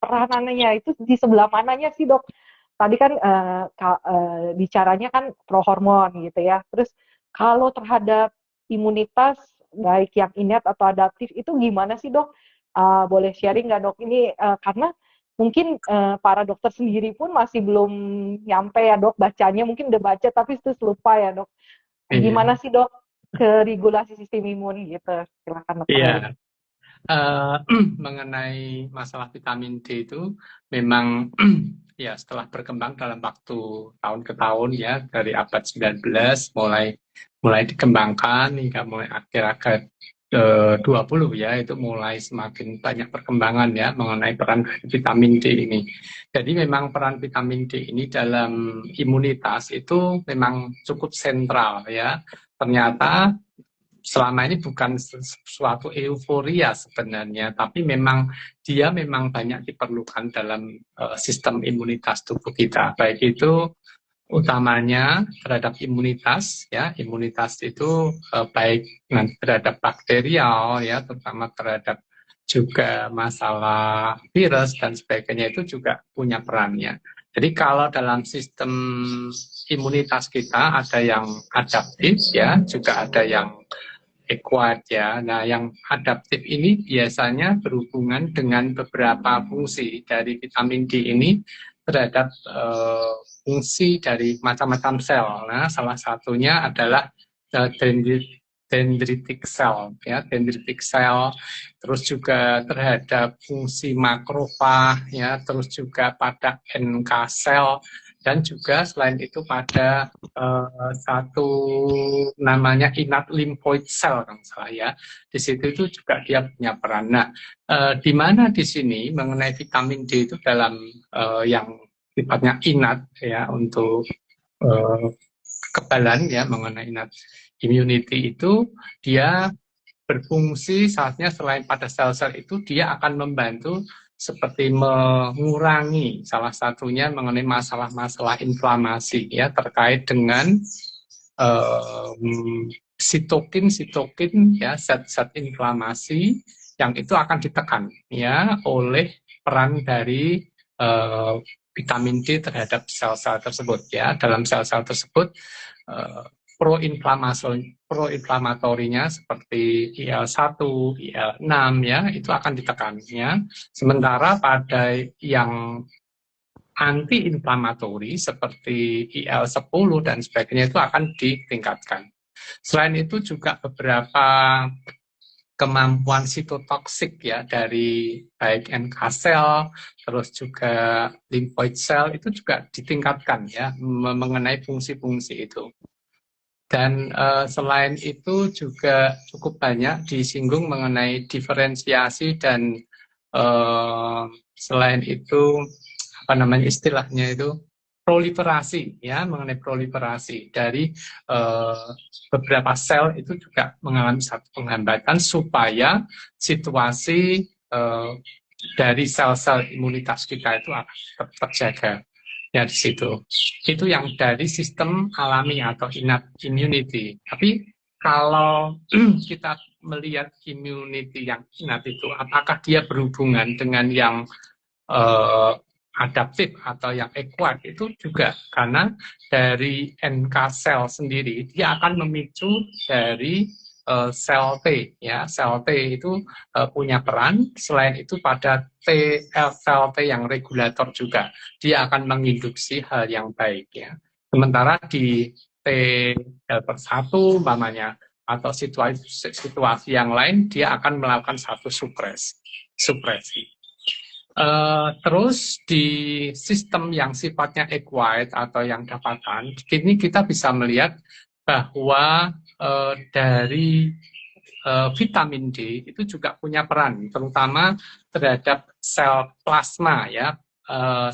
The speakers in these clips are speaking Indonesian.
peranannya itu di sebelah mananya sih dok? Tadi kan bicaranya kan prohormon gitu ya. Terus kalau terhadap imunitas baik yang innate atau adaptif itu gimana sih dok? Boleh sharing nggak dok? Ini karena mungkin para dokter sendiri pun masih belum nyampe ya dok bacanya. Mungkin udah baca tapi terus lupa ya dok. Iya, Gimana sih dok ke regulasi sistem imun gitu? Silakan dokter Heri. iya. Eh, mengenai masalah vitamin D itu memang ya setelah berkembang dalam waktu tahun ke tahun ya dari abad 19 mulai mulai dikembangkan hingga mulai akhir-akhir 20 ya itu mulai semakin banyak perkembangan ya mengenai peran vitamin D ini. Jadi memang peran vitamin D ini dalam imunitas itu memang cukup sentral ya. Ternyata selama ini bukan suatu euforia sebenarnya, tapi memang dia memang banyak diperlukan dalam sistem imunitas tubuh kita. Baik itu utamanya terhadap imunitas, ya imunitas itu baik terhadap bakterial, ya terutama terhadap juga masalah virus dan sebagainya itu juga punya perannya. Jadi kalau dalam sistem imunitas kita ada yang adaptif ya, juga ada yang acquired ya. Nah, yang adaptif ini biasanya berhubungan dengan beberapa fungsi dari vitamin D ini terhadap fungsi dari macam-macam sel. Nah, salah satunya adalah dendritic cell ya, dendritic cell, terus juga terhadap fungsi makrofag ya, terus juga pada NK cell dan juga selain itu pada satu namanya innate lymphoid cell kalau salah ya. Di situ itu juga dia punya peran. Nah, di mana di sini mengenai vitamin D itu dalam yang sifatnya innate ya untuk uh, kekebalan ya mengenai innate immunity itu dia berfungsi saatnya selain pada sel-sel itu dia akan membantu seperti mengurangi salah satunya mengenai masalah-masalah inflamasi ya terkait dengan sitokin ya zat-zat inflamasi yang itu akan ditekan ya oleh peran dari vitamin D terhadap sel-sel tersebut ya dalam sel-sel tersebut uh, proinflamatorinya seperti IL-1, IL-6 ya itu akan ditekan ya. Sementara pada yang anti-inflamatori seperti IL-10 dan sebagainya itu akan ditingkatkan. Selain itu juga beberapa kemampuan sitotoksik ya dari baik NK cell terus juga lymphoid cell itu juga ditingkatkan ya mengenai fungsi-fungsi itu. Dan selain itu juga cukup banyak disinggung mengenai diferensiasi dan selain itu apa namanya istilahnya itu proliferasi ya mengenai proliferasi dari beberapa sel itu juga mengalami satu penghambatan supaya situasi dari sel-sel imunitas kita itu akan tetap terjaga ya di situ. Itu yang dari sistem alami atau innate immunity. Tapi kalau kita melihat immunity yang innate itu, apakah dia berhubungan dengan yang adaptif atau yang acquired itu juga karena dari NK cell sendiri dia akan memicu dari sel T ya sel T itu punya peran selain itu pada sel T yang regulator juga dia akan menginduksi hal yang baik ya sementara di T helper 1 umpamanya atau situasi yang lain dia akan melakukan satu supresi. Terus di sistem yang sifatnya acquired atau yang dapatan, ini kita bisa melihat bahwa dari vitamin D itu juga punya peran, terutama terhadap sel plasma ya.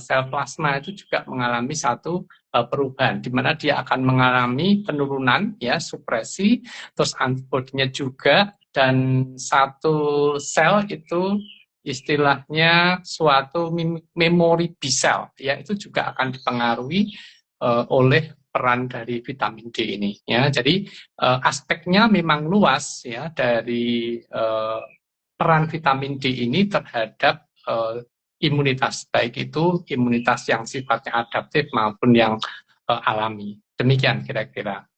Sel plasma itu juga mengalami satu perubahan, di mana dia akan mengalami penurunan ya supresi, terus antibodinya juga, dan satu sel itu istilahnya suatu memori B-cell ya itu juga akan dipengaruhi oleh peran dari vitamin D ini ya. Jadi aspeknya memang luas ya dari peran vitamin D ini terhadap imunitas, baik itu imunitas yang sifatnya adaptif maupun yang alami. Demikian kira-kira.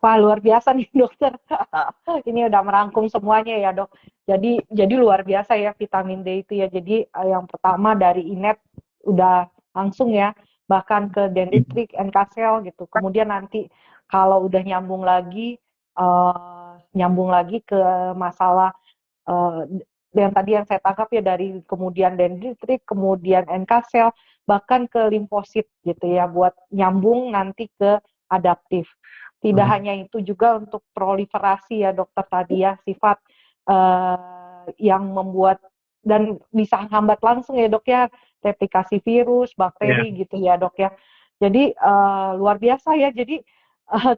Wah, luar biasa nih dokter. Ini udah merangkum semuanya ya dok. Jadi luar biasa ya vitamin D itu ya. Jadi yang pertama dari inet udah langsung ya, bahkan ke dendritik, NK cell gitu. Kemudian nanti kalau udah nyambung lagi ke masalah yang tadi yang saya tangkap ya, dari kemudian dendritik, kemudian NK cell, bahkan ke limfosit gitu ya, buat nyambung nanti ke adaptif. Tidak hanya itu, juga untuk proliferasi ya dokter tadi ya, sifat yang membuat dan bisa hambat langsung ya dok ya, replikasi virus, bakteri gitu ya dok ya. Jadi luar biasa ya. Jadi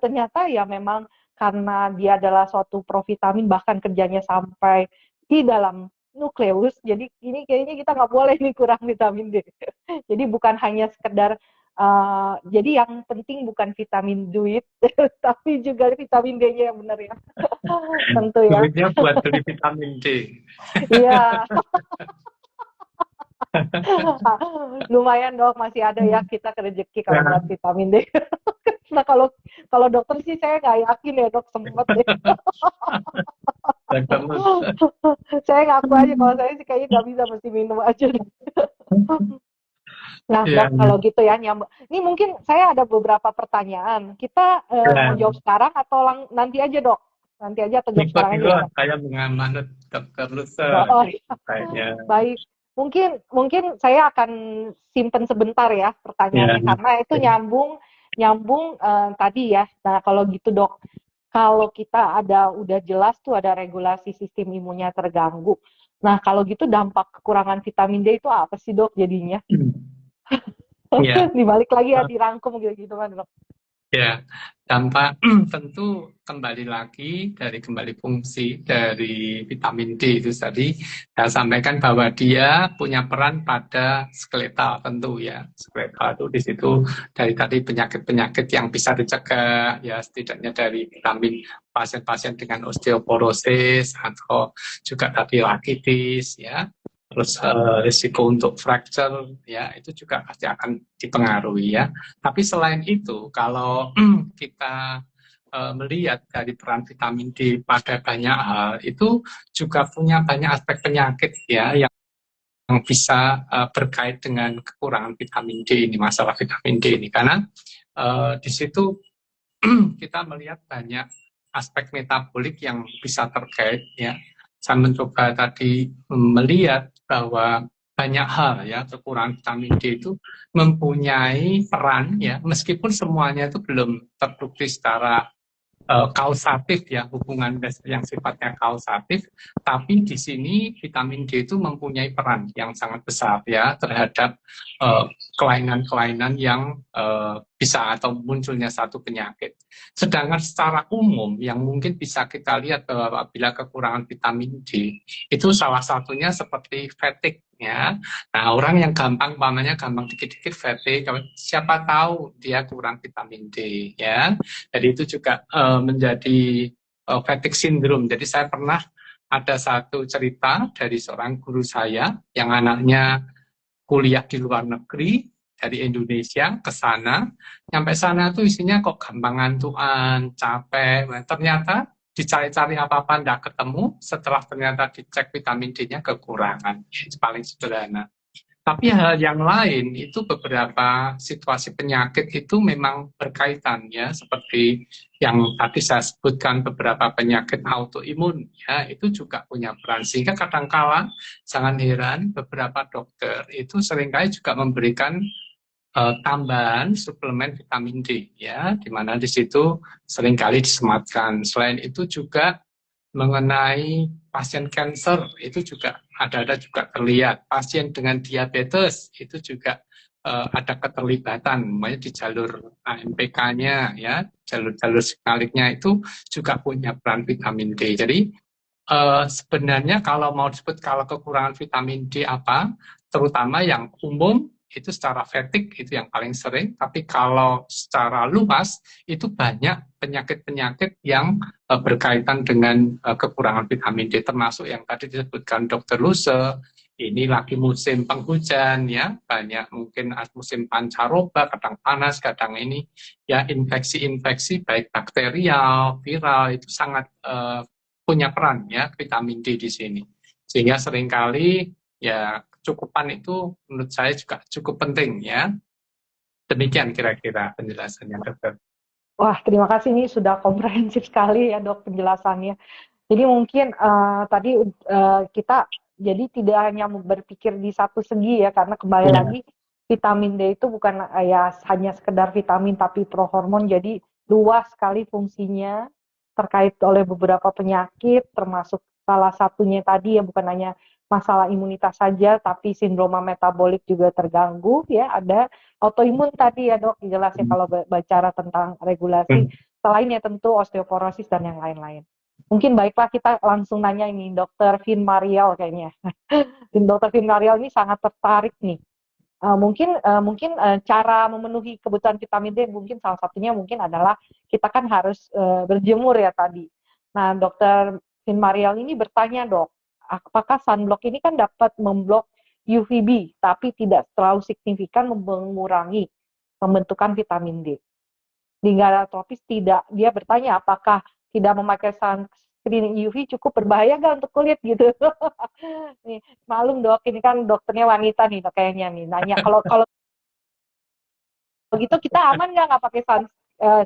ternyata ya memang karena dia adalah suatu provitamin, bahkan kerjanya sampai di dalam nukleus, jadi ini kayaknya kita nggak boleh nih kurang vitamin D. Jadi bukan hanya sekedar jadi yang penting bukan vitamin duit, tapi juga vitamin D-nya yang benar ya. Tentu ya. Duitnya buat beli vitamin D. Iya. Lumayan dok, masih ada ya kita rezeki kalau buat vitamin D. Nah kalau dokter sih saya nggak yakin ya dok, sempet deh. Saya ngaku aja kalau saya sih kayaknya nggak bisa, mesti minum aja. Nah dok, kalau gitu ya nyambung. Ini mungkin saya ada beberapa pertanyaan. Kita mau jawab sekarang atau nanti aja dok? Nanti aja atau jawab sekarang aja? Saya mengamanat dokter Lusa. Baik. Mungkin saya akan simpen sebentar ya pertanyaannya, karena itu nyambung tadi ya. Nah kalau gitu dok, kalau kita udah jelas tuh ada regulasi sistem imunnya terganggu. Nah kalau gitu dampak kekurangan vitamin D itu apa sih dok jadinya? Dibalik lagi ya, dirangkum gitu kan dok. Ya, dampak tentu kembali lagi dari fungsi dari vitamin D itu tadi saya sampaikan bahwa dia punya peran pada skeletal tentu ya. Skeletal itu di situ dari tadi penyakit-penyakit yang bisa dicegah ya, setidaknya dari vitamin pasien-pasien dengan osteoporosis atau juga tadi rakitis ya. Terus risiko untuk fracture ya itu juga pasti akan dipengaruhi ya. Tapi selain itu, kalau kita melihat dari peran vitamin D pada banyak hal, itu juga punya banyak aspek penyakit ya yang bisa berkait dengan kekurangan vitamin D ini, masalah vitamin D ini. Karena di situ kita melihat banyak aspek metabolik yang bisa terkait ya. Saya mencoba tadi melihat bahwa banyak hal ya, kekurangan vitamin D itu mempunyai peran ya, meskipun semuanya itu belum terbukti secara kausatif ya, hubungan yang sifatnya kausatif, tapi di sini vitamin D itu mempunyai peran yang sangat besar ya terhadap kelainan-kelainan yang bisa atau munculnya satu penyakit. Sedangkan secara umum yang mungkin bisa kita lihat bahwa apabila kekurangan vitamin D itu salah satunya seperti fatigue ya. Nah, orang yang gampang dikit-dikit fatigue, siapa tahu dia kurang vitamin D ya. Jadi itu juga menjadi fatigue syndrome. Jadi saya pernah ada satu cerita dari seorang guru saya yang anaknya kuliah di luar negeri dari Indonesia ke sana, sampai sana tuh isinya kok gampang ngantuan, capek. Ternyata dicari-cari apa-apa tidak ketemu, setelah ternyata dicek vitamin D-nya kekurangan. Itu paling sederhana. Tapi hal yang lain itu beberapa situasi penyakit itu memang berkaitan ya, seperti yang tadi saya sebutkan beberapa penyakit autoimun ya, itu juga punya peran. Sehingga kadangkala jangan heran beberapa dokter itu seringkali juga memberikan tambahan suplemen vitamin D ya, di mana di situ seringkali disematkan. Selain itu juga mengenai pasien kanker itu juga ada juga terlihat. Pasien dengan diabetes itu juga ada keterlibatan, namanya di jalur AMPK-nya ya, jalur signaliknya itu juga punya peran vitamin D. Jadi sebenarnya kalau mau disebut kalau kekurangan vitamin D apa, terutama yang umum itu secara fatigue itu yang paling sering, tapi kalau secara luas itu banyak penyakit-penyakit yang berkaitan dengan kekurangan vitamin D, termasuk yang tadi disebutkan Dokter Luse. Ini lagi musim penghujan ya, banyak mungkin musim pancaroba, kadang panas, kadang ini ya infeksi-infeksi baik bakterial, viral itu sangat punya peran ya vitamin D di sini. Sehingga seringkali ya kecukupan itu menurut saya juga cukup penting ya. Demikian kira-kira penjelasannya dokter. Wah, terima kasih, ini sudah komprehensif sekali ya dok penjelasannya. Jadi mungkin tadi kita jadi tidak hanya berpikir di satu segi ya, karena kembali Ya. lagi vitamin D itu bukan ya hanya sekedar vitamin tapi prohormon, jadi luas sekali fungsinya terkait oleh beberapa penyakit, termasuk salah satunya tadi ya bukan hanya masalah imunitas saja, tapi sindroma metabolik juga terganggu ya, ada autoimun tadi ya dok, jelasnya kalau bicara tentang regulasi, selain ya tentu osteoporosis dan yang lain-lain. Mungkin baiklah kita langsung nanya ini Dokter Vin Marial kayaknya. Dokter Vin Marial ini sangat tertarik nih. Mungkin cara memenuhi kebutuhan vitamin D mungkin salah satunya mungkin adalah kita kan harus berjemur ya tadi. Nah, Dokter Vin Marial ini bertanya dok, apakah sunblock ini kan dapat memblok UVB tapi tidak terlalu signifikan mengurangi pembentukan vitamin D. Di negara tropis tidak. Dia bertanya apakah tidak memakai sunscreen UV cukup berbahaya nggak untuk kulit gitu. Nih, malum dok, ini kan dokternya wanita nih kayaknya nih. Nanya kalau gitu kita aman nggak pakai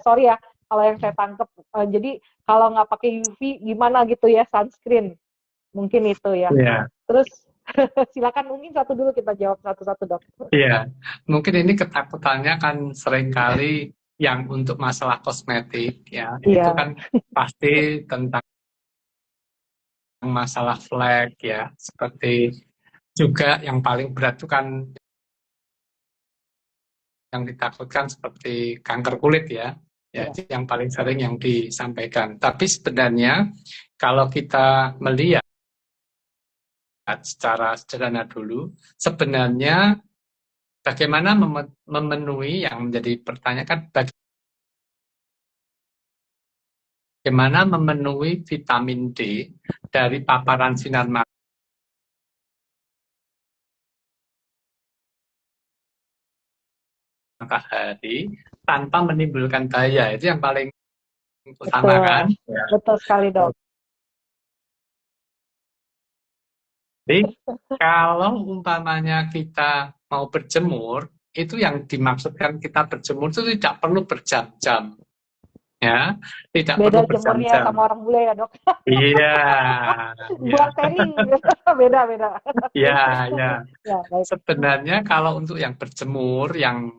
sorry ya kalau yang saya tangkep. Jadi kalau nggak pakai UV gimana gitu ya sunscreen. Mungkin itu ya. Iya. Terus silakan mungkin satu dulu kita jawab satu-satu dok. Iya. Mungkin ini ketakutannya kan seringkali yang untuk masalah kosmetik ya, itu kan pasti tentang masalah flek ya, seperti juga yang paling berat itu kan yang ditakutkan seperti kanker kulit ya, itu yang paling sering yang disampaikan. Tapi sebenarnya kalau kita melihat secara sederhana dulu, sebenarnya bagaimana memenuhi yang menjadi pertanyaan kan bagaimana memenuhi vitamin D dari paparan sinar matahari tanpa menimbulkan bahaya, itu yang paling utama kan? Betul sekali dok. Jadi kalau umpamanya kita mau berjemur, itu yang dimaksudkan kita berjemur itu tidak perlu berjam-jam. Ya, tidak beda perlu berjam-jam. Jemurnya sama orang bule ya dok. Iya. Buat tanning beda. Ya. Sebenarnya kalau untuk yang berjemur, yang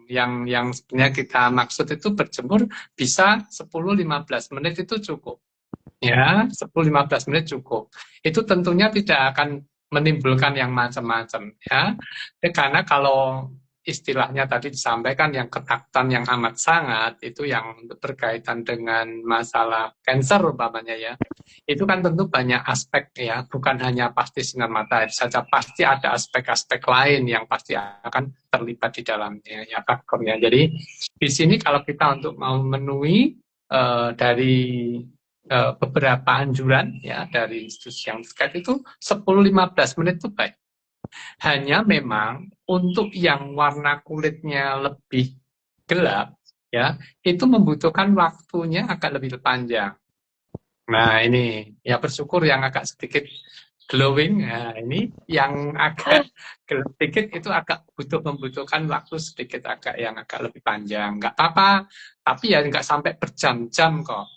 sebenarnya kita maksud itu berjemur bisa 10-15 menit itu cukup. Ya, 10-15 menit cukup. Itu tentunya tidak akan menimbulkan yang macam-macam ya. Karena kalau istilahnya tadi disampaikan yang ketakutan yang amat sangat itu yang berkaitan dengan masalah kanker umpamanya ya. Itu kan tentu banyak aspek ya, bukan hanya pasti sinar matahari saja, pasti ada aspek-aspek lain yang pasti akan terlibat di dalamnya ya faktornya. Jadi di sini kalau kita untuk mau memenuhi dari beberapa anjuran ya dari institusi yang terkait itu 10-15 menit itu baik. Hanya memang untuk yang warna kulitnya lebih gelap ya, itu membutuhkan waktunya agak lebih panjang. Nah, ini ya bersyukur yang agak sedikit glowing. Nah, ini yang agak gelap sedikit itu agak membutuhkan waktu sedikit yang agak lebih panjang. Nggak apa-apa, tapi ya nggak sampai berjam-jam kok.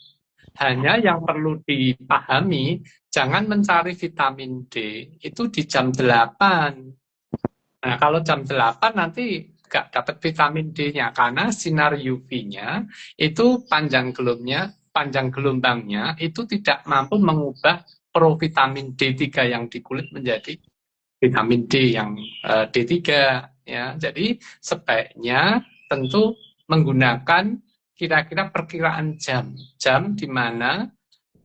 Hanya yang perlu dipahami, jangan mencari vitamin D itu di jam 8. Nah, kalau jam 8 nanti nggak dapat vitamin D-nya, karena sinar UV-nya itu panjang gelombangnya itu tidak mampu mengubah provitamin D3 yang di kulit menjadi vitamin D yang D3. Ya. Jadi sebaiknya tentu menggunakan kira-kira perkiraan jam di mana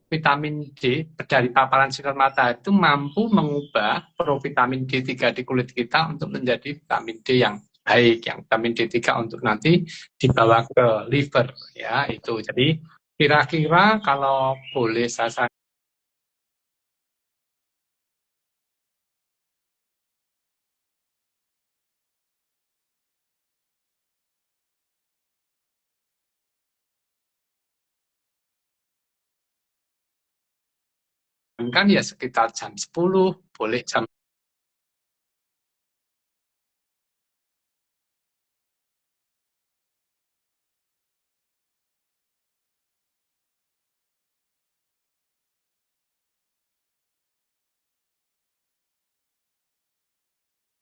vitamin D dari paparan sinar matahari itu mampu mengubah provitamin D3 di kulit kita untuk menjadi vitamin D yang baik, yang vitamin D3 untuk nanti dibawa ke liver ya itu. Jadi kira-kira kalau boleh saya sarankan ya sekitar jam 10, boleh jam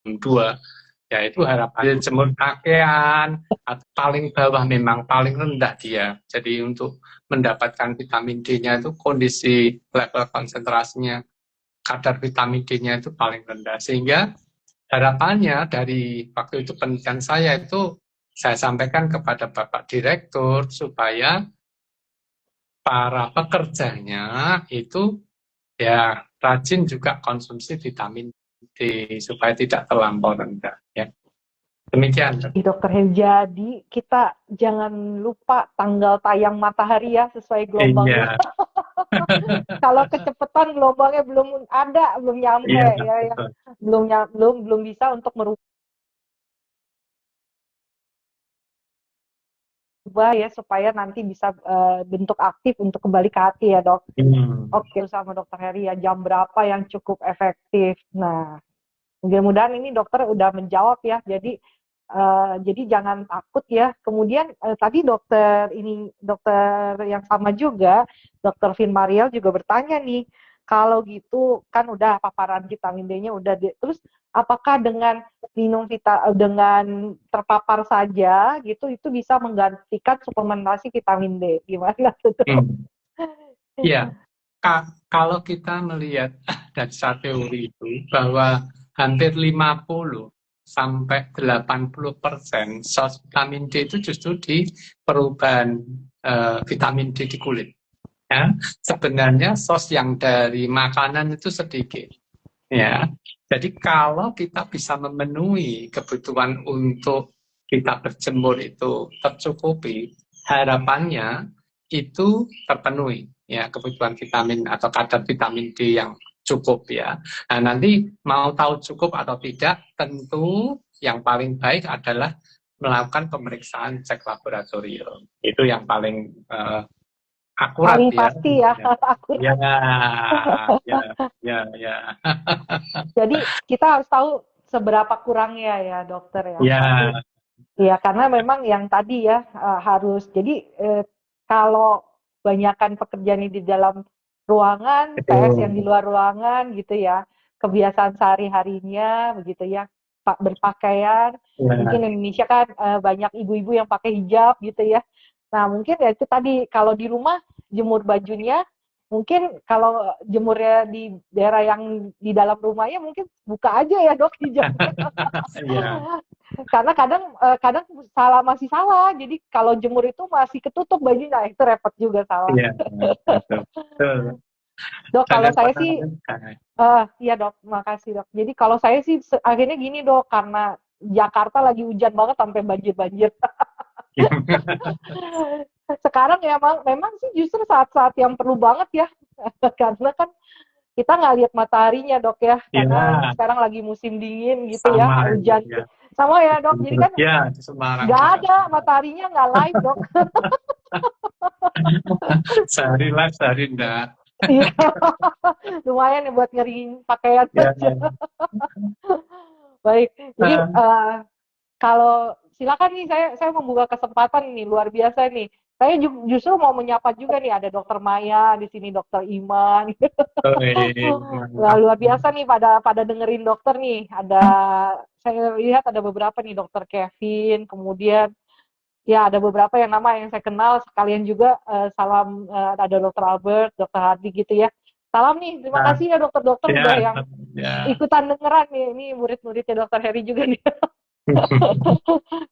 2. Ya itu harapan jemur pakaian atau paling bawah memang paling rendah dia. Jadi untuk mendapatkan vitamin D-nya itu kondisi level konsentrasinya kadar vitamin D-nya itu paling rendah. Sehingga harapannya dari waktu itu penelitian saya itu saya sampaikan kepada Bapak Direktur supaya para pekerjanya itu ya rajin juga konsumsi vitamin D supaya tidak terlampau rendah ya. Demikian. Dokter Hel, jadi kita jangan lupa tanggal tayang matahari ya sesuai gelombangnya. Iya. Kalau kecepatan gelombangnya belum ada, belum nyampe Iya, ya, betul. belum bisa untuk merubah ya supaya nanti bisa bentuk aktif untuk kembali ke hati ya dok. Oke, sama dokter Heri ya, jam berapa yang cukup efektif. Nah, mudah-mudahan ini dokter udah menjawab ya. Jadi jangan takut ya. Kemudian tadi dokter yang sama juga, dokter Vin Mariel juga bertanya nih, kalau gitu kan udah paparan vitamin D-nya udah terus apakah dengan dengan terpapar saja gitu itu bisa menggantikan suplementasi vitamin D? Gimana tuh? Iya, kalau kita melihat dari satu teori itu bahwa hampir 50 sampai 80% source vitamin D itu justru di perubahan vitamin D di kulit. Ya, sebenarnya sos yang dari makanan itu sedikit. Ya, jadi kalau kita bisa memenuhi kebutuhan untuk kita berjemur itu tercukupi, harapannya itu terpenuhi ya kebutuhan vitamin atau kadar vitamin D yang cukup ya. Nah, nanti mau tahu cukup atau tidak, tentu yang paling baik adalah melakukan pemeriksaan cek laboratorium. Itu yang paling akurat Paling ya. pasti ya, Ya, akurat. ya, ya, ya. Jadi kita harus tahu seberapa kurangnya ya dokter ya. Ya, Ya karena memang yang tadi ya harus. Jadi kalau banyakkan pekerjaan ini di dalam ruangan, PS yang di betul. luar ruangan gitu ya, kebiasaan sehari-harinya begitu ya, berpakaian. Ya, Mungkin Indonesia kan banyak ibu-ibu yang pakai hijab gitu ya. Nah mungkin ya itu tadi kalau di rumah jemur bajunya, mungkin kalau jemurnya di daerah yang di dalam rumahnya mungkin buka aja ya dok hijabnya. ya, Karena kadang masih salah. Jadi kalau jemur itu masih ketutup bajunya, itu repot juga salah. ya, betul. Betul. Dok, kalau Jangan saya pernah sih, menekan. iya dok, makasih dok. Jadi kalau saya sih akhirnya gini dok, karena Jakarta lagi hujan banget sampai banjir-banjir. Sekarang ya memang sih justru saat-saat yang perlu banget ya, karena kan kita nggak lihat mataharinya dok ya, karena ini Ya, sekarang lagi musim dingin gitu ya, sama ini hujan. ya. Sama ya dok, jadi kan Ya, di Semarang nggak juga ada sama. mataharinya, nggak live dok. Sehari live, sehari enggak. Iya, lumayan ya buat ngeringin pakaian Ya, aja. Baik, jadi kalau silakan nih saya membuka kesempatan nih luar biasa nih. Saya justru mau menyapa juga nih ada Dokter Maya di sini, Dokter Iman. Wah, luar biasa nih pada dengerin dokter nih. Saya lihat ada beberapa nih Dokter Kevin, kemudian ya ada beberapa yang nama yang saya kenal sekalian juga salam ada Dokter Albert, Dokter Hadi gitu ya. Salam nih, terima ya, kasih ya dokter-dokter ya, udah yang ya. ikutan dengeran nih. Ini murid-muridnya Dokter Heri juga nih.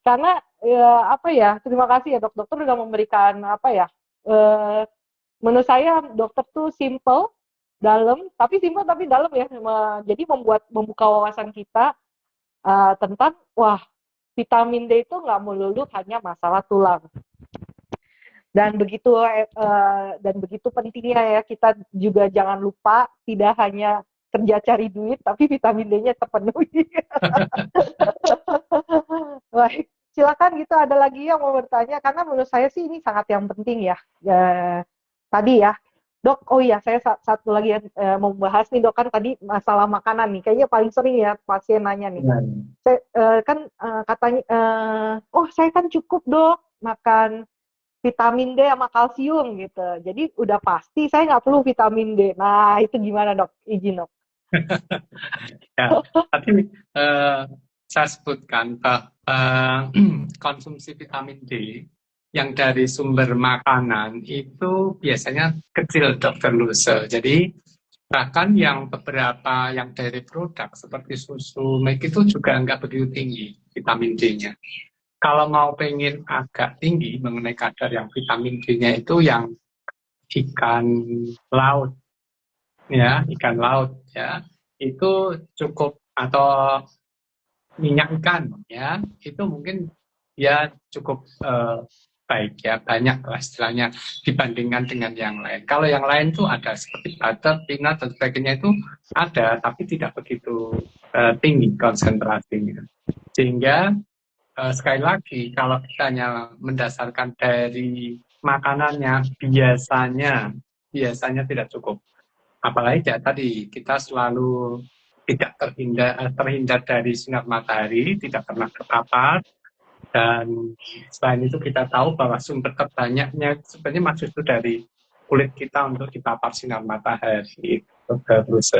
Karena ya, apa ya, terima kasih ya dokter udah memberikan apa ya. Eh, Menurut saya dokter tuh simple, dalam, tapi dalam ya. Jadi membuka wawasan kita tentang wah vitamin D itu nggak melulu hanya masalah tulang. Dan begitu pentingnya ya, kita juga jangan lupa tidak hanya kerja cari duit, tapi vitamin D-nya terpenuhi. Baik, silakan gitu, ada lagi yang mau bertanya, karena menurut saya sih ini sangat yang penting ya. Tadi ya, Dok, oh iya, saya satu lagi mau membahas nih Dok, kan tadi masalah makanan nih, kayaknya paling sering ya pasien nanya nih. Saya katanya, oh saya kan cukup Dok makan vitamin D sama kalsium gitu. Jadi udah pasti saya nggak perlu vitamin D. Nah itu gimana Dok? Izin Dok. Ya, tadi saya sebutkan bahwa konsumsi vitamin D yang dari sumber makanan itu biasanya kecil, Dokter Luse. Jadi bahkan yang beberapa yang dari produk seperti susu, milk itu juga nggak begitu tinggi vitamin D-nya. Kalau mau pengen agak tinggi mengenai kadar yang vitamin D-nya itu yang ikan laut, ya, ikan laut, ya, itu cukup, atau minyak ikan, ya, itu mungkin ya cukup baik ya, banyak lah istilahnya dibandingkan dengan yang lain. Kalau yang lain tuh ada seperti butter, peanut dan sebagainya itu ada, tapi tidak begitu tinggi konsentrasinya. Sehingga sekali lagi, kalau kita hanya mendasarkan dari makanannya, biasanya tidak cukup. Apalagi ya tadi, kita selalu tidak terhindar dari sinar matahari, tidak pernah terpapar, dan selain itu kita tahu bahwa sumber terbanyaknya sebenarnya masih itu dari kulit kita untuk dipapar sinar matahari. Terus,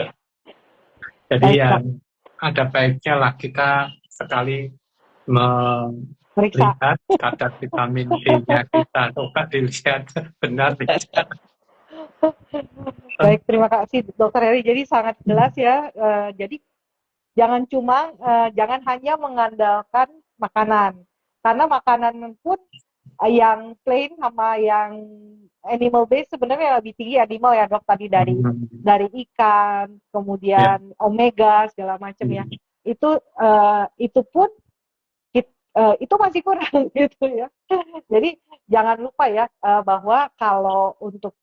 jadi Baik, ya Dok. ada baiknya lah kita sekali Periksa. melihat kadar vitamin D-nya kita, coba dilihat benar tidak. Baik, terima kasih Dokter Heri. Jadi sangat jelas ya. Jadi jangan hanya mengandalkan makanan, karena makanan pun yang plain sama yang animal based sebenarnya lebih tinggi animal ya Dok, tadi dari ikan, Ya. kemudian omega segala macam ya. Itu pun itu masih kurang gitu ya. Jadi jangan lupa ya bahwa kalau untuk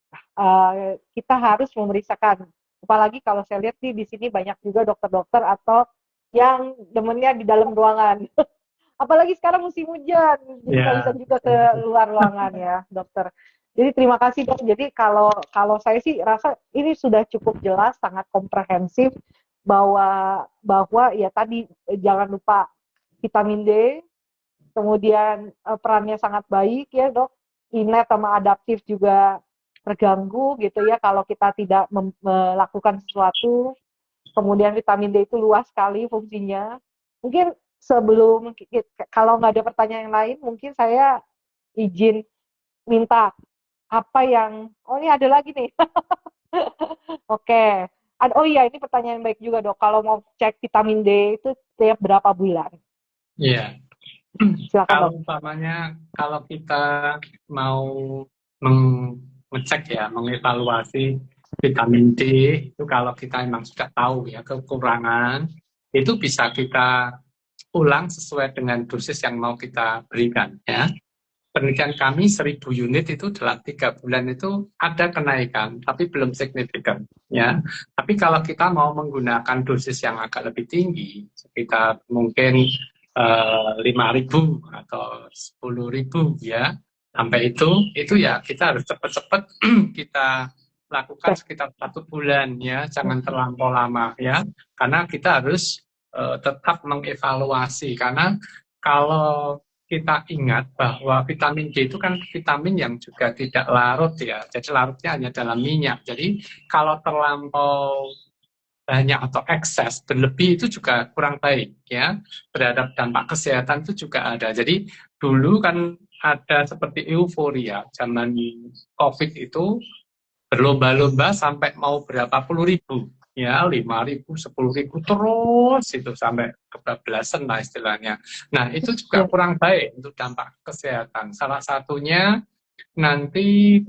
kita harus memeriksakan, apalagi kalau saya lihat di sini banyak juga dokter-dokter atau yang demennya di dalam ruangan. Apalagi sekarang musim hujan, jadi nggak bisa juga ke luar ruangan ya dokter. Jadi terima kasih Dok. Jadi kalau saya sih rasa ini sudah cukup jelas, sangat komprehensif bahwa ya tadi jangan lupa vitamin D, kemudian perannya sangat baik ya Dok. Innate sama adaptif juga terganggu gitu ya kalau kita tidak melakukan sesuatu. Kemudian vitamin D itu luas sekali fungsinya. Mungkin sebelum, kalau nggak ada pertanyaan yang lain, mungkin saya izin minta apa yang, oh ini ada lagi nih. Oke. Oh iya, ini pertanyaan baik juga Dok. Kalau mau cek vitamin D itu tiap berapa bulan? Iya. Silakan Kalau Dok. umpamanya, kalau kita mau mengecek ya, mengevaluasi vitamin D, itu kalau kita memang sudah tahu ya kekurangan, itu bisa kita ulang sesuai dengan dosis yang mau kita berikan ya. Penelitian kami 1000 unit itu dalam 3 bulan itu ada kenaikan, tapi belum signifikan ya. Tapi kalau kita mau menggunakan dosis yang agak lebih tinggi, sekitar mungkin 5.000 atau 10.000 ya, sampai itu ya kita harus cepat-cepat kita lakukan sekitar 1 bulan ya, jangan terlampau lama ya, karena kita harus tetap mengevaluasi, karena kalau kita ingat bahwa vitamin D itu kan vitamin yang juga tidak larut ya, jadi larutnya hanya dalam minyak. Jadi kalau terlampau banyak atau ekses berlebih itu juga kurang baik ya, terhadap dampak kesehatan itu juga ada. Jadi dulu kan ada seperti euforia zaman COVID itu, berlomba-lomba sampai mau berapa puluh ribu ya, 5.000, 10.000 terus itu sampai kebablasan lah istilahnya. Nah itu juga kurang baik untuk dampak kesehatan. Salah satunya nanti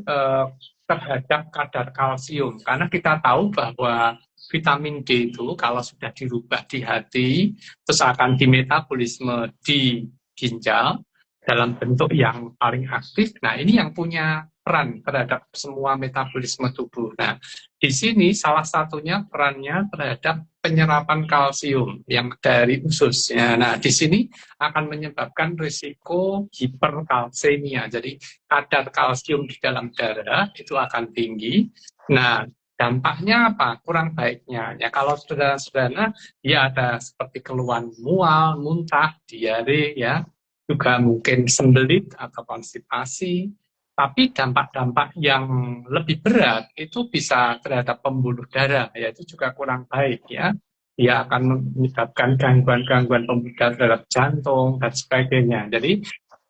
terhadap kadar kalsium. Karena kita tahu bahwa vitamin D itu kalau sudah dirubah di hati, terus akan dimetabolisme di ginjal dalam bentuk yang paling aktif. Nah, ini yang punya peran terhadap semua metabolisme tubuh. Nah, di sini salah satunya perannya terhadap penyerapan kalsium yang dari usus. Ya, nah, di sini akan menyebabkan risiko hiperkalsemia. Jadi kadar kalsium di dalam darah itu akan tinggi. Nah, dampaknya apa? Kurang baiknya. Ya, kalau saudara-saudara, ya ada seperti keluhan mual, muntah, diare, ya, juga mungkin sembelit atau konstipasi. Tapi dampak-dampak yang lebih berat itu bisa terhadap pembuluh darah, yaitu juga kurang baik, ya. Dia akan menyebabkan gangguan-gangguan pembuluh darah terhadap jantung dan sebagainya. Jadi,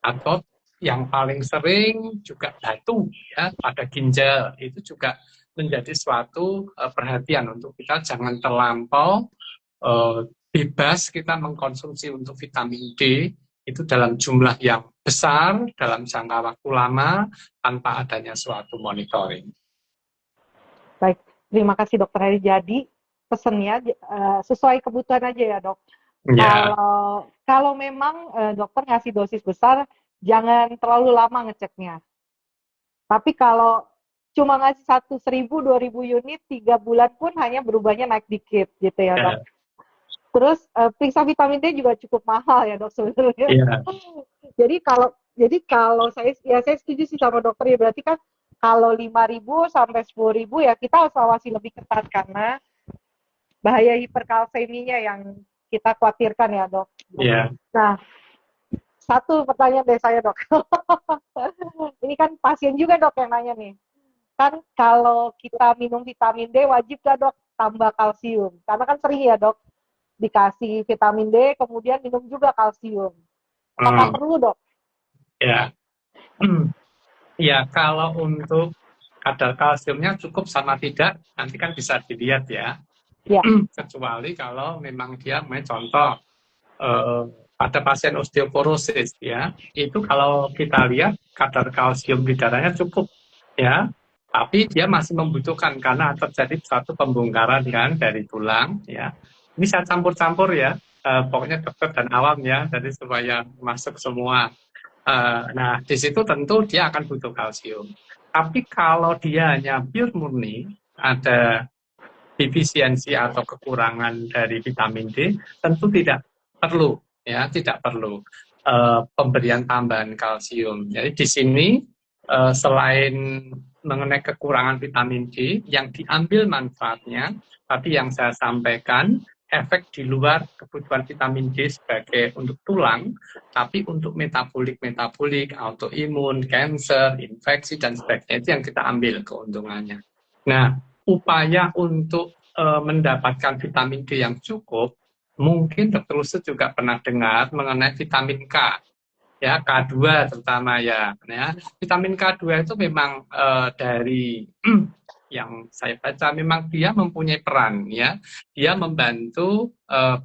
atau yang paling sering juga batu, ya, pada ginjal itu juga menjadi suatu perhatian untuk kita jangan terlampau bebas kita mengkonsumsi untuk vitamin D itu dalam jumlah yang besar dalam jangka waktu lama tanpa adanya suatu monitoring. Baik, terima kasih Dokter Heri. Jadi pesennya sesuai kebutuhan aja ya dok. Ya, Kalau memang dokter ngasih dosis besar, jangan terlalu lama ngeceknya. Tapi kalau cuma ngasih 1.000, 2.000 unit, 3 bulan pun hanya berubahnya naik dikit gitu ya dok. ya, Terus periksa vitamin D juga cukup mahal ya dok sebenarnya. ya, Jadi kalau saya setuju sih sama dokter ya, berarti kan kalau 5.000 sampai 10.000 ya kita harus awasi lebih ketat karena bahaya hiperkalseminya yang kita khawatirkan ya dok. ya, Nah, satu pertanyaan dari saya dok. Ini kan pasien juga dok yang nanya nih. Kan kalau kita minum vitamin D wajib gak dok tambah kalsium? Karena kan sering ya dok dikasih vitamin D kemudian minum juga kalsium. Apakah perlu dok? ya. Ya, kalau untuk kadar kalsiumnya cukup sama tidak, nanti kan bisa dilihat ya. Ya. Kecuali kalau memang dia, contoh, eh, pada pasien osteoporosis ya, itu kalau kita lihat kadar kalsium di darahnya cukup ya, tapi dia masih membutuhkan karena terjadi suatu pembongkaran kan dari tulang ya. Ini saya campur-campur ya, pokoknya dokter dan awam ya, jadi supaya masuk semua. Nah, di situ tentu dia akan butuh kalsium. Tapi kalau dia hanya pure murni, ada defisiensi atau kekurangan dari vitamin D, tentu tidak perlu, ya, tidak perlu pemberian tambahan kalsium. Jadi di sini selain mengenai kekurangan vitamin D, yang diambil manfaatnya, tapi yang saya sampaikan, efek di luar kebutuhan vitamin D sebagai untuk tulang, tapi untuk metabolik, autoimun, cancer, infeksi, dan sebagainya, itu yang kita ambil keuntungannya. Nah, upaya untuk mendapatkan vitamin D yang cukup, mungkin Dr. Lusus juga pernah dengar mengenai vitamin K, ya K2 terutama ya. Vitamin K2 itu memang dari yang saya baca memang dia mempunyai peran ya, dia membantu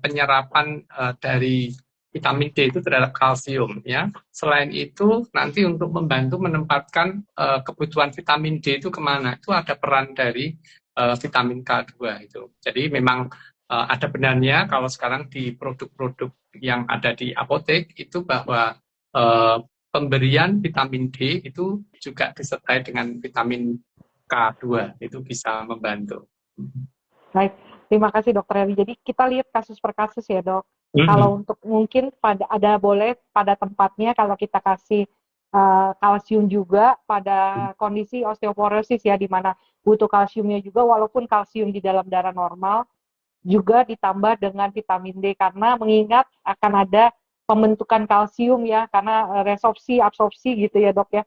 penyerapan dari vitamin D itu terhadap kalsium ya. Selain itu nanti untuk membantu menempatkan kebutuhan vitamin D itu kemana, itu ada peran dari vitamin K2 itu. Jadi memang ada benarnya kalau sekarang di produk-produk yang ada di apotek itu bahwa pemberian vitamin D itu juga disertai dengan vitamin K2, itu bisa membantu. Baik, terima kasih dokter Heri. Jadi kita lihat kasus per kasus ya dok. Kalau untuk mungkin boleh pada tempatnya kalau kita kasih kalsium juga pada kondisi osteoporosis ya, di mana butuh kalsiumnya juga walaupun kalsium di dalam darah normal, juga ditambah dengan vitamin D karena mengingat akan ada pembentukan kalsium ya karena resorpsi absorpsi gitu ya dok ya.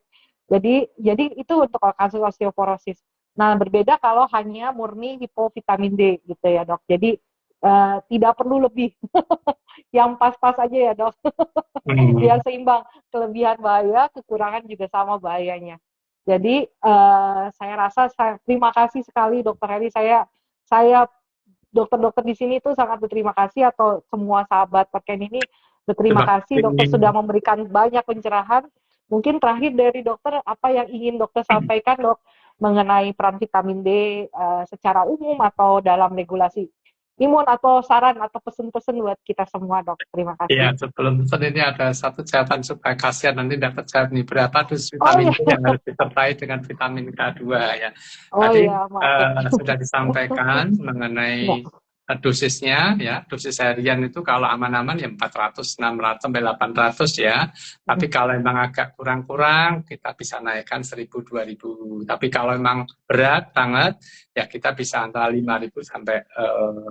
Jadi itu untuk kasus osteoporosis. Nah, berbeda kalau hanya murni hipovitamin D gitu ya dok. Jadi tidak perlu lebih, yang pas-pas aja ya dok. Biar seimbang, kelebihan bahaya, kekurangan juga sama bahayanya. Jadi saya rasa terima kasih sekali dokter Heri. Saya dokter-dokter di sini tuh sangat berterima kasih, atau semua sahabat podcast ini berterima kasih dokter sudah memberikan banyak pencerahan Mungkin terakhir dari dokter, apa yang ingin dokter sampaikan, Dok, mengenai peran vitamin D secara umum atau dalam regulasi imun, atau saran atau pesan-pesan buat kita semua, Dok. Terima Iya, kasih. sebelum pesan ini ada satu catatan supaya kasihan nanti tidak terjawab nih. Berapa dosis Oh vitamin iya, D yang harus disertai dengan vitamin K2 ya. oh Tadi iya, maaf ya. sudah disampaikan mengenai dosisnya ya. Dosis harian itu kalau aman-aman ya 400, 600 sampai 800 ya. Tapi kalau memang agak kurang-kurang kita bisa naikkan 1000, 2000. Tapi kalau memang berat banget ya kita bisa antara 5000 sampai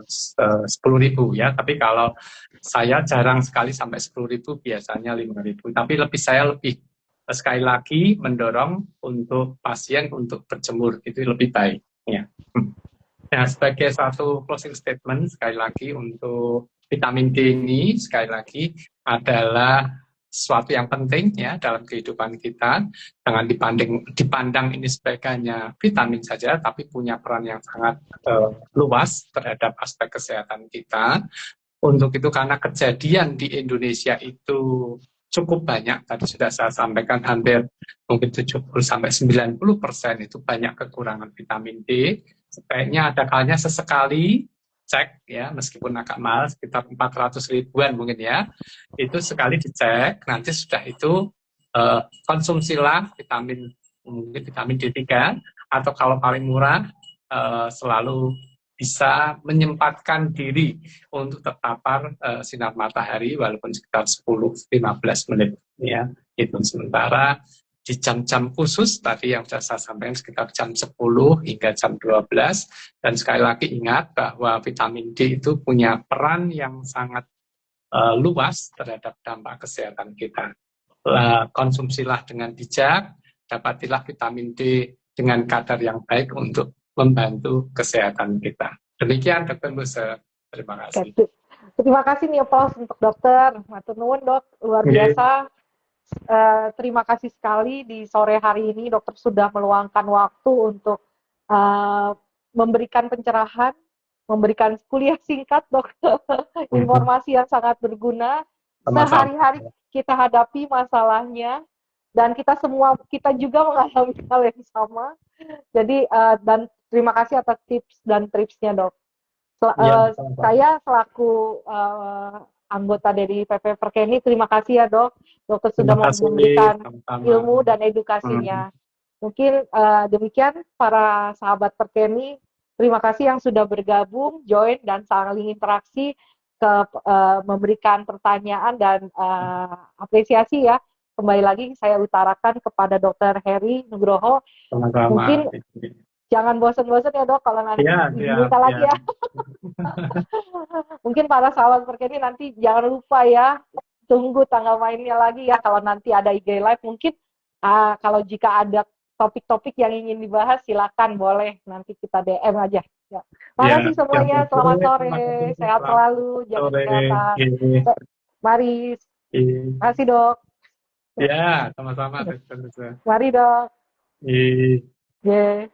10.000 ya. Tapi kalau saya jarang sekali sampai 10.000, biasanya 5.000. Tapi saya lebih sekali lagi mendorong untuk pasien untuk berjemur, itu lebih baik. Ya. Nah, sebagai satu closing statement, sekali lagi untuk vitamin D ini, sekali lagi adalah sesuatu yang penting ya dalam kehidupan kita. Jangan dipandang ini sebagainya vitamin saja, tapi punya peran yang sangat luas terhadap aspek kesehatan kita. Untuk itu karena kejadian di Indonesia itu cukup banyak, tadi sudah saya sampaikan hampir mungkin 70-90% itu banyak kekurangan vitamin D. Sebaiknya ada kalanya sesekali cek ya, meskipun agak mahal sekitar 400 ribuan mungkin ya, itu sekali dicek, nanti sudah itu konsumsilah mungkin vitamin D3, atau kalau paling murah selalu bisa menyempatkan diri untuk terpapar sinar matahari walaupun sekitar 10-15 menit ya. Itu sementara di jam-jam khusus tadi yang sudah saya sampaikan sekitar jam 10 hingga jam 12. Dan sekali lagi ingat bahwa vitamin D itu punya peran yang sangat luas terhadap dampak kesehatan kita. Konsumsilah dengan bijak, dapatilah vitamin D dengan kadar yang baik untuk membantu kesehatan kita. Demikian Dr. Luse, terima kasih. Terima kasih nih Paus untuk dokter. Matur nuwun, Dok, luar biasa. Terima kasih sekali di sore hari ini dokter sudah meluangkan waktu untuk memberikan pencerahan, memberikan kuliah singkat, Dok. Informasi yang sangat berguna. Sehari-hari kita hadapi masalahnya, dan kita juga mengalami hal yang sama. Jadi dan terima kasih atas tips dan tripsnya, Dok. Saya selaku anggota dari PP Perkeni, terima kasih ya, Dok. Dokter sudah memberikan ilmu dan edukasinya. Mungkin demikian para sahabat Perkeni, terima kasih yang sudah bergabung, join dan saling interaksi, memberikan pertanyaan dan apresiasi ya. Kembali lagi saya utarakan kepada Dr. Heri Nugroho. Mungkin jangan bosan-bosan ya, Dok, kalau nanti diminta lagi ya. Mungkin para sahabat Perkeni nanti jangan lupa ya, tunggu tanggal mainnya lagi ya. Kalau nanti ada IG Live, mungkin kalau jika ada topik-topik yang ingin dibahas, silakan, boleh nanti kita DM aja. Ya. Makasih semuanya, selamat sore, sehat selalu, jaga kesehatan. Mari, makasih, Dok. Ya, sama-sama. Mari, Dok. Iya.